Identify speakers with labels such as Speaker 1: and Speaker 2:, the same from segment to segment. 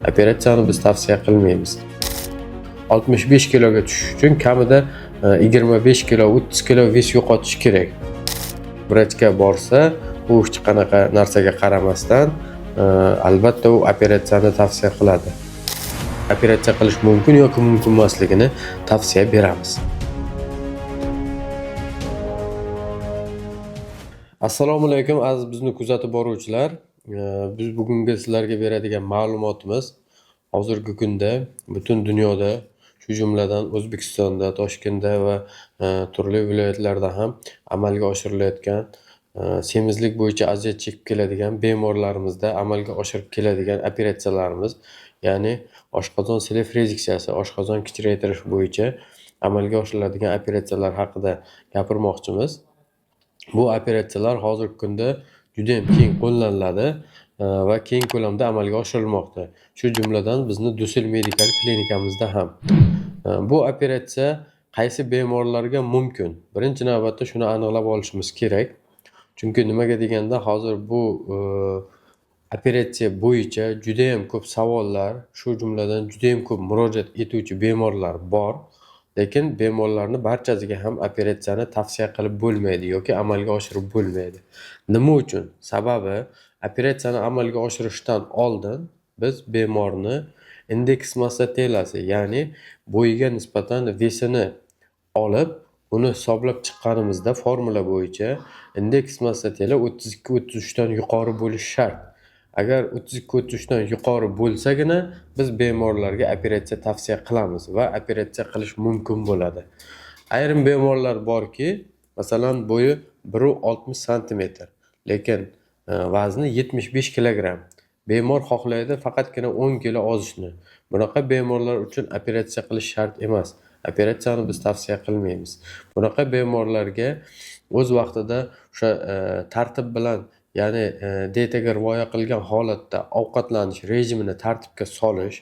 Speaker 1: operatsiyani biz tavsiya qilmaymiz. 65 kiloga tushish uchun kamida 25 kilo, 30 kilo ves yo'qotish kerak. Vrachga borsa, u hech qanaqa narsaga qaramasdan albatta u operatsiyani tavsiya qiladi. Operatsiya qilish mumkin yoki mumkin emasligini tavsiya beramiz. Assalomu alaykum aziz bizni kuzatib boruvchilar. Biz bugungi sizlarga beradigan ma'lumotimiz hozirgi kunda butun dunyoda, shu jumladan O'zbekistonda, Toshkentda va turli viloyatlarda ham amalga oshirilayotgan semizlik bo'yicha aziyat chekib keladigan bemorlarimizda amalga oshirib keladigan operatsiyalarimiz, ya'ni oshqozon selef reziksiyasi, oshqozon kichraytirish bo'yicha amalga oshiriladigan operatsiyalar haqida gapirmoqchimiz. Bu operatsiyalar hozirgi kunda juda ham keng qo'llaniladi va keng ko'lamda amalga oshirilmoqda. Shu jumladan bizni Dusel Medical klinikamizda ham. Bu operatsiya qaysi bemorlarga mumkin? Birinchi navbatda shuni aniqlab olishimiz kerak. Chunki nimaga deganda hozir bu operatsiya bo'yicha juda ham ko'p savollar, shu jumladan juda ham ko'p murojaat etuvchi bemorlar bor. Lekin bemorlarni barchasiga ham operatsiyani tavsiya qilib bo'lmaydi yoki amalga oshirib bo'lmaydi. Nima uchun? Sababi operatsiyani amalga oshirishdan oldin biz bemorni indeks massa telasi, ya'ni bo'yiga nisbatan vesini olib, uni hisoblab chiqqanimizda formula bo'yicha indeks massa teli 32-33 dan yuqori bo'lishi shart. Agar 32-33 dan yuqori bo'lsagina biz bemorlarga operatsiya tavsiya qilamiz va operatsiya qilish mumkin bo'ladi. Ayrim bemorlar borki, masalan, bo'yi 1.60 sm, lekin vazni 75 kg. Bemor xohlaydi faqatgina 10 kilo ozishni. Bunaqa bemorlar uchun operatsiya qilish shart emas. Operatsiyani biz tavsiya qilmaymiz. Bunaqa bemorlarga o'z vaqtida o'sha tartib bilan, ya'ni diyetaga rioya qilgan holatda ovqatlanish rejimini tartibga solish,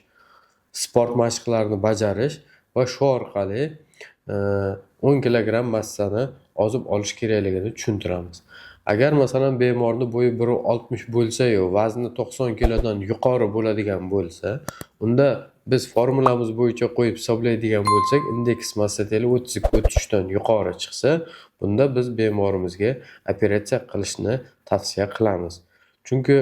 Speaker 1: sport mashqlarini bajarish va shu orqali 10 kg massani ozib olish kerakligini tushuntiramiz. Agar masalan bemorni bo'yi 1.60 bo'lsa-yu, vazni 90 kilodan yuqori bo'ladigan bo'lsa, unda biz formulamiz bo'yicha qo'yib hisoblaydigan bo'lsak, indeks massa teli 32-33 dan yuqori chiqsa, bunda biz bemorimizga operatsiya qilishni tavsiya qilamiz. Chunki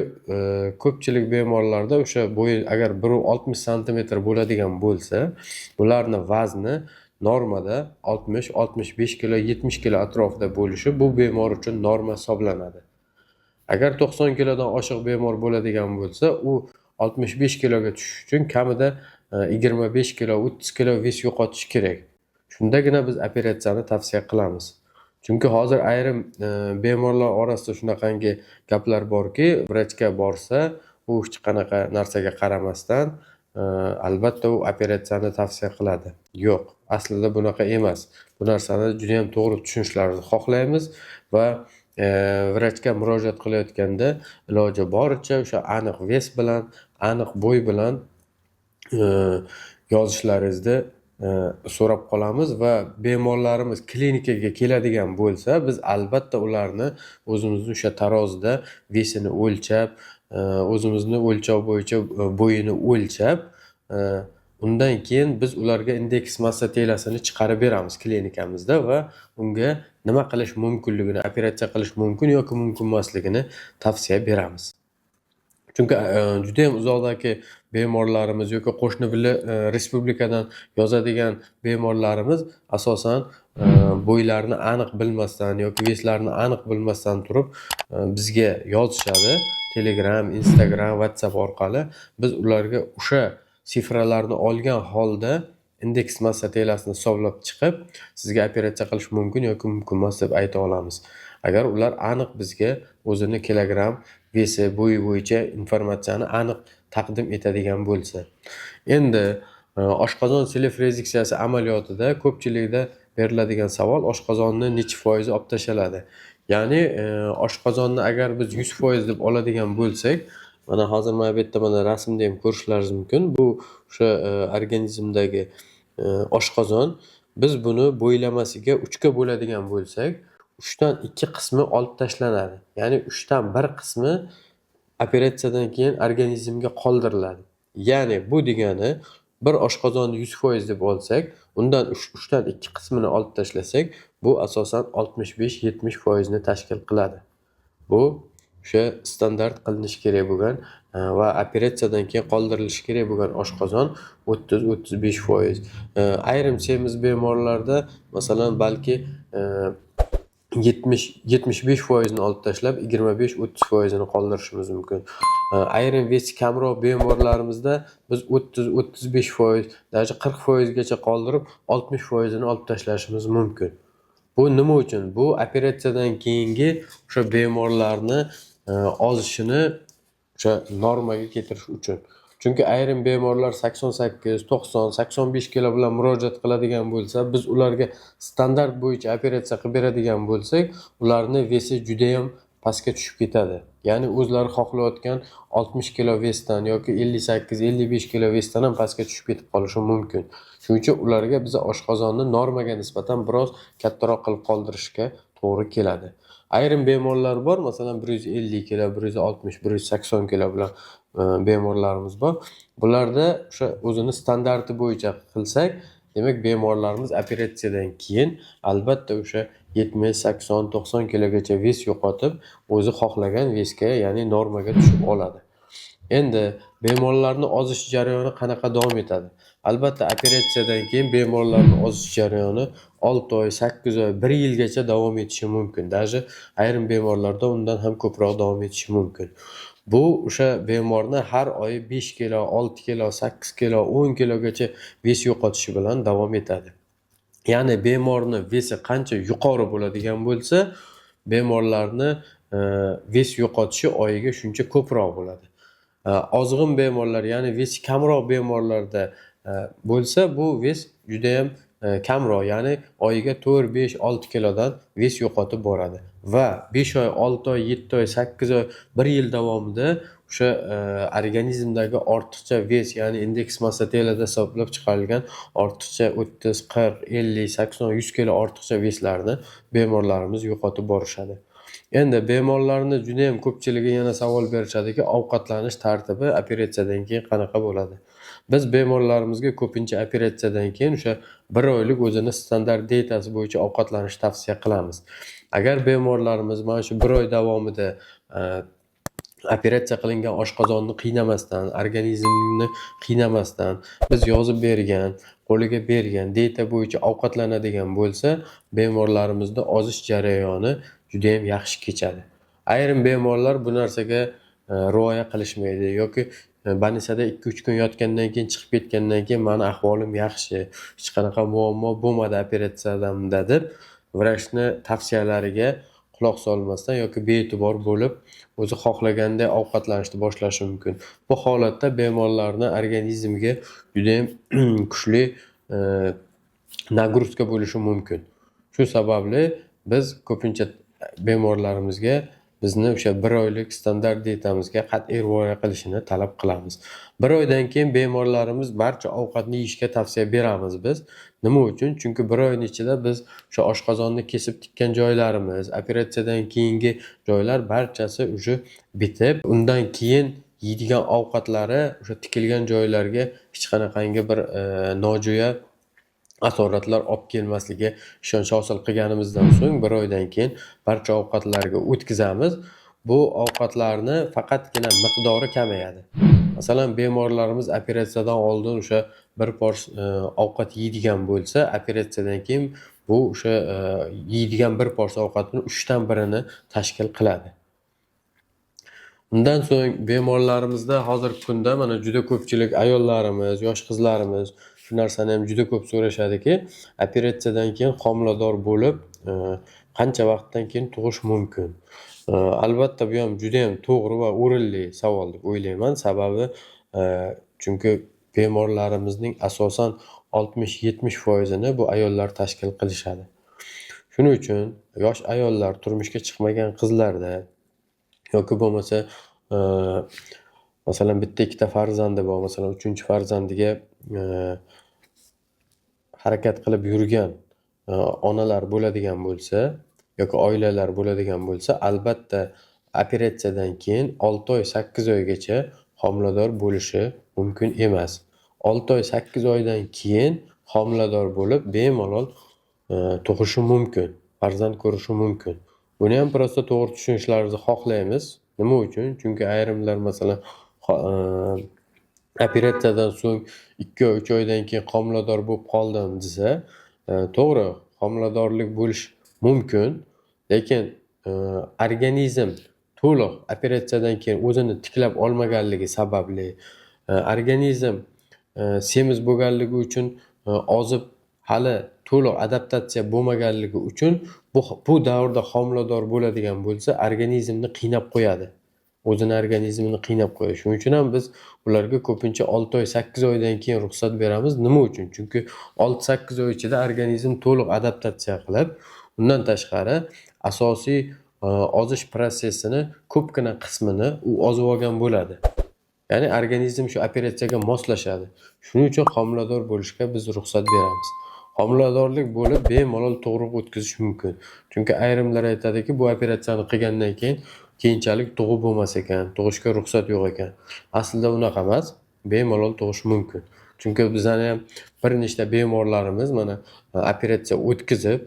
Speaker 1: ko'pchilik bemorlarda o'sha bo'yi agar 1.60 sm bo'ladigan bo'lsa, ularning vazni normada 60, 65 kilo, 70 kilo atrofida bo'lishi bu bemor uchun norma hisoblanadi. Agar 90 kilodan oshiq bemor bo'ladigan bo'lsa, u 65 kiloga tushish uchun kamida 25 kilo, 30 kilo ves yo'qotish kerak. Shundagina biz operatsiyani tavsiya qilamiz. Chunki hozir ayrim bemorlar orasida shunaqangi gaplar borki, vrachga borsa, u hech qanaqa narsaga qaramasdan albatta u operatsiyani tavsiya qiladi. Yo'q, aslida bunaqa emas. Bu narsani juda ham to'g'ri tushunishlarini xohlaymiz va vrachga murojaat qilayotganda iloji boricha o'sha aniq ves bilan, aniq bo'y bilan yozishlaringizni so'rab qolamiz va bemorlarimiz klinikaga keladigan bo'lsa, biz albatta ularni o'zimizni o'sha tarozida vesini o'lchab, o'zimizni o'lchov bo'yicha bo'yini o'lchab, undan keyin biz ularga indeks massa telasini chiqarib beramiz klinikamizda va unga nima qilish mumkinligini, operatsiya qilish mumkin yoki mumkin emasligini tavsiya beramiz. Chunki juda ham uzoqdagi bemorlarimiz yoki qo'shni respublikadan yozadigan bemorlarimiz asosan bo'ylarini aniq bilmasdan yoki veslarini aniq bilmasdan turib bizga yozishadi. Telegram, Instagram, WhatsApp orqali biz ularga o'sha sifralarni olgan holda indeks massa telasini hisoblab chiqib, sizga operatsiya qilish mumkin yoki mumkin emas deb ayta olamiz. Agar ular aniq bizga o'zini kilogram, vesi, bo'yi bo'yicha informatsiyani aniq taqdim etadigan bo'lsa. Endi oshqozon selef reziksiyasi amaliyotida ko'pchilikda beriladigan savol, oshqozonni necha foizi olib tashaladi? Ya'ni oshqozonni agar biz 100% deb oladigan bo'lsak, mana hozir mana bu yerda mana rasmda ham ko'rishlaringiz mumkin. Bu o'sha organizmdagi oshqozon. Biz buni bo'ylamasiga 3 ga bo'ladigan bo'lsak, 3 dan 2 qismi olib tashlanadi. Ya'ni 3 dan 1 qismi operatsiyadan keyin organizmga qoldiriladi. Ya'ni bu degani bir oshqozonni 100% deb olsak, undan 3 dan 2 qismini olib tashlasak, bu asosan 65-70% ni tashkil qiladi. Bu o'sha standart qilinishi kerak bo'lgan va operatsiyadan keyin qoldirilishi kerak bo'lgan oshqozon 30-35%. Ayrim semiz bemorlarda masalan balki 75% ni olib tashlab 25-30% ni qoldirishimiz mumkin. Ayrim vesi kamroq bemorlarimizda biz 30-35%, даже 40% gacha qoldirib 60% ni olib tashlashimiz mumkin. Bu nima uchun? Bu operatsiyadan keyingi o'sha bemorlarni ozishini o'sha normaga keltirish uchun. Chunki ayrim bemorlar 88, 90, 85 kilo bilan murojaat qiladigan bo'lsa, biz ularga standart bo'yicha operatsiya qilib beradigan bo'lsak, ularni vesi juda ham pastga tushib ketadi. Ya'ni o'zlari xohlayotgan 60 kilo vesdan yoki 58-55 kilo vesdan ham pastga tushib ketib qolishi mumkin. Shuning uchun ularga biz oshqozonni normaga nisbatan biroz kattaroq qilib qoldirishga to'g'ri keladi. Ayrim bemorlar bor, masalan 150 kilo, 160, 180 kilo bilan bemorlarimiz bor. Bularda o'sha o'zini standarti bo'yicha qilsak, demak bemorlarimiz operatsiyadan keyin albatta o'sha 70, 80, 90 kilogacha ves yo'qotib, o'zi xohlagan vesga, ya'ni normaga tushib oladi. Endi bemorlarni ozish jarayoni qanaqa davom etadi? Albatta operatsiyadan keyin bemorlarni ozish jarayoni 6 oy, 8 oy, 1 yilgacha davom etishi mumkin. Даже ayrim bemorlarda undan ham ko'proq davom etishi mumkin. Bu o'sha bemorni har oy 5 kilo, 6 kilo, 8 kilo, 10 kilogacha ves yo'qotishi bilan davom etadi. Ya'ni bemorni vesi qancha yuqori bo'ladigan bo'lsa, bemorlarni ves yo'qotishi oyiga shuncha ko'proq bo'ladi. Ozg'in bemorlar, ya'ni vesi kamroq bemorlarda bo'lsa, bu ves juda ham kamroq, ya'ni oyiga 4, 5, 6 kilodan ves yo'qotib boradi. Va 5 oy, 6 oy, 7 oy, 8 oy, 1 yil davomida o'sha organizmdagi ortiqcha ves, ya'ni indeks massa telida hisoblab chiqarilgan ortiqcha 30, 40, 50, 80, 100 kilo ortiqcha veslarni bemorlarimiz yo'qotib borishadi. Endi bemorlarni juda ham ko'pchiligi yana savol berishadiki, ovqatlanish tartibi operatsiyadan keyin qanaqa bo'ladi? Biz bemorlarimizga ko'pincha operatsiyadan keyin o'sha 1 oylik o'zini standart diyetasi bo'yicha ovqatlanish tavsiya qilamiz. Agar bemorlarimiz mana shu 1 oy davomida operatsiya qilingan oshqozonni qiynamasdan, organizmni qiynamasdan biz yozib bergan, qo'liga bergan diyeta bo'yicha ovqatlanadigan bo'lsa, bemorlarimizda ozish jarayoni juda ham yaxshi kechadi. Ayrim bemorlar bu narsaga rioya qilishmaydi yoki banisada 2-3 kun yotgandan keyin chiqib ketgandan keyin meni ahvolim yaxshi, hech qanaqa muammo bo'lmadi operatsiyadamda deb vrachni tavsiyalariga quloq solmasdan yoki bee'tibor bo'lib, o'zi xohlaganday ovqatlanishni boshlashi mumkin. Bu holatda bemorlarning organizmiga juda ham kuchli nagrutka bo'lishi mumkin. Shu sababli biz ko'pincha bemorlarimizga bizni o'sha 1 oylik standart dietamizga qat'iy rioya qilishini talab qilamiz. 1 oydan keyin bemorlarimiz barcha ovqatni yeyishga tavsiya beramiz biz. Nima uchun? Chunki 1 oyning ichida biz o'sha oshqozonni kesib tikkan joylarimiz, operatsiyadan keyingi joylar barchasi o'sha bitib, undan keyin yeydigan ovqatlari o'sha tikilgan joylarga hech qanaqangi bir nojo'ya asoratlar olib kelmasligiga ishonch hosil qilganimizdan so'ng 1 oydan keyin barcha ovqatlarga o'tkazamiz. Bu ovqatlarni faqatgina miqdori kamayadi. Masalan, bemorlarimiz operatsiyadan oldin o'sha bir pors ovqat yeydigan bo'lsa, operatsiyadan keyin bu o'sha yeydigan bir pors ovqatning 3 dan 1-ni tashkil qiladi. Undan so'ng bemorlarimizda hozirgi kunda mana juda ko'pchilik ayollarimiz, yosh qizlarimiz shu narsani ham juda ko'p so'rashadiki, operatsiyadan keyin homilador bo'lib, qancha vaqtdan keyin tug'ish mumkin? Albatta bu ham juda ham to'g'ri va o'rinli savol deb o'ylayman. Sababi chunki bemorlarimizning asosan 60-70% ni bu ayollar tashkil qilishadi. Shuning uchun yosh ayollar, turmushga chiqmagan qizlarda yoki bo'lmasa masalan bitta ikkita farzandi bor, masalan 3-farzandiga harakat qilib yurgan onalar bo'ladigan bo'lsa yoki oilalar bo'ladigan bo'lsa, albatta operatsiyadan keyin 6 oy, 8 oygacha homilador bo'lishi mumkin emas. 6 oy 8 oydan keyin homilador bo'lib bemalol tug'ishi mumkin, farzand ko'rishi mumkin. Buni ham prosta to'g'ri tushunishlaringizni xohlaymiz. Nima uchun? Chunki ayrimlar masalan operatsiyadan so'ng 2 oy 3 oydan keyin homilador bo'lib qoldim desa, to'g'ri, homiladorlik bo'lish mumkin, lekin organizm to'liq operatsiyadan keyin o'zini tiklab olmaganligi sababli, organizm semiz bo'lganligi uchun ozib hali to'liq adaptatsiya bo'lmaganligi uchun bu davrda homilador bo'ladigan bo'lsa, organizmni qiynab qo'yadi. O'zini organizmini qiynab qo'yadi. Shuning uchun ham biz ularga ko'pincha 6 oy 8 oydan keyin ruxsat beramiz. Nima uchun? Chunki 6-8 oy ichida organizm to'liq adaptatsiya qilib, undan tashqari asosiy ozish protsessini ko'pgina qismini u ozib olgan bo'ladi. Ya'ni organizm shu operatsiyaga moslashadi. Shuning uchun homilador bo'lishga biz ruxsat beramiz. Homiladorlik bo'lib bemalol tug'ruq o'tkazish mumkin. Chunki ayrimlar aytadiki, bu operatsiyani qilgandan keyin keyinchalik tug'ib bo'lmas ekan, tug'ishga ruxsat yo'q ekan. Aslida unaqa emas, bemalol tug'ish mumkin. Chunki bizning ham bir nechta bemorlarimiz mana operatsiya o'tkazib,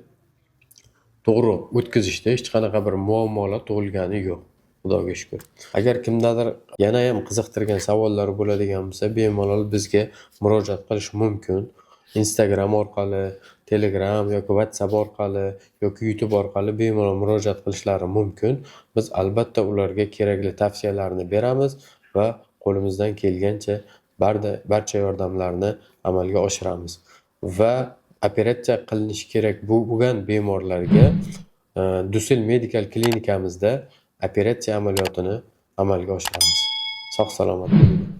Speaker 1: tug'ruq o'tkazishda hech qanaqa bir muammolar tug'ilgani yo'q. Xudoga shukr. Agar kimdadir yana ham qiziqtirgan savollari bo'ladigan bo'lsa, bemalol bizga murojaat qilish mumkin. Instagram orqali, Telegram yoki WhatsApp orqali yoki YouTube orqali bemalol murojaat qilishlari mumkin. Biz albatta ularga kerakli tavsiyalarni beramiz va qo'limizdan kelgancha barcha yordamlarni amalga oshiramiz. Va operatsiya qilinishi kerak bo'lgan bemorlarga Dusel Medical klinikamizda operatsiya amaliyotini amalga oshiramiz. Sog' salomat bo'ling.